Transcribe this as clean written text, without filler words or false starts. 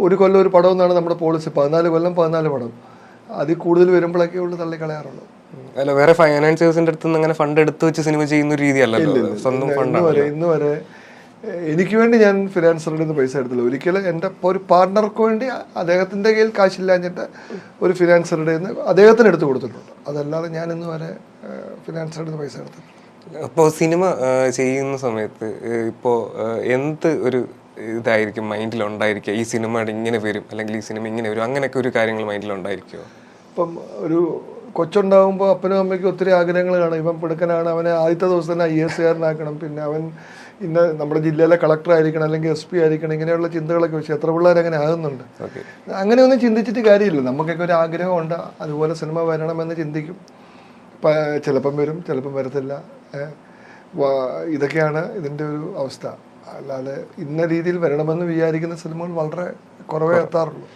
ഒരു കൊല്ലം ഒരു പടം എന്നാണ് നമ്മുടെ പോളിസി. 14 കൊല്ലം 14 പടം. അതിൽ കൂടുതൽ വരുമ്പോഴൊക്കെ ഉള്ളു തള്ളിക്കളയാറുള്ളൂ. അല്ല, വേറെ ഫൈനാൻസിയേഴ്സിന്റെ അടുത്ത് നിന്ന് അങ്ങനെ ഫണ്ട് എടുത്തു വെച്ച് സിനിമ ചെയ്യുന്ന ഒരു രീതിയല്ലല്ലോ, സ്വന്തം ഫണ്ടാണ്. ഇന്ന് വരെ എനിക്ക് വേണ്ടി ഞാൻ ഫിനാൻസറുടെ നിന്ന് പൈസ എടുത്തില്ല ഒരിക്കലും. എൻ്റെ ഒരു പാർട്ട്ണർക്ക് വേണ്ടി അദ്ദേഹത്തിൻ്റെ കയ്യിൽ കാശില്ലാഞ്ഞിട്ട് ഒരു ഫിനാൻസറുടെ നിന്ന് അദ്ദേഹത്തിന് എടുത്ത് കൊടുത്തിട്ടുണ്ട്. അതല്ലാതെ ഞാൻ ഇന്ന് വരെ ഫിനാൻസറുടെ നിന്ന് പൈസ എടുത്തിട്ടുണ്ട്. അപ്പോൾ സിനിമ ചെയ്യുന്ന സമയത്ത് ഇപ്പോൾ എന്ത് ഒരു ഇതായിരിക്കും മൈൻഡിലുണ്ടായിരിക്കുക? ഈ സിനിമ ഇങ്ങനെ വരും, അല്ലെങ്കിൽ ഈ സിനിമ ഇങ്ങനെ വരും, അങ്ങനെയൊക്കെ ഒരു കാര്യങ്ങൾ മൈൻഡിലുണ്ടായിരിക്കുമോ? ഇപ്പം ഒരു കൊച്ചുണ്ടാകുമ്പോൾ അപ്പനും അമ്മയ്ക്കും ഒത്തിരി ആഗ്രഹങ്ങൾ കാണും. ഇവൻ പിടുക്കനാണ്, അവനെ ആദ്യത്തെ ദിവസം തന്നെ IAS പിന്നെ അവൻ ഇന്ന നമ്മുടെ ജില്ലയിലെ കളക്ടർ ആയിരിക്കണം, അല്ലെങ്കിൽ SP ആയിരിക്കണം, ഇങ്ങനെയുള്ള ചിന്തകളൊക്കെ വെച്ച് എത്ര പിള്ളേർ അങ്ങനെ ആകുന്നുണ്ട്. അങ്ങനെയൊന്നും ചിന്തിച്ചിട്ട് കാര്യമില്ല. നമുക്കൊക്കെ ഒരു ആഗ്രഹമുണ്ട്, അതുപോലെ സിനിമ വരണമെന്ന് ചിന്തിക്കും. ചിലപ്പം വരും, ചിലപ്പം വരത്തില്ല. ഇതൊക്കെയാണ് ഇതിൻ്റെ ഒരു അവസ്ഥ. അല്ലാതെ ഇന്ന രീതിയിൽ വരണമെന്ന് വിചാരിക്കുന്ന സിനിമകൾ വളരെ കുറവേ എത്താറുള്ളൂ.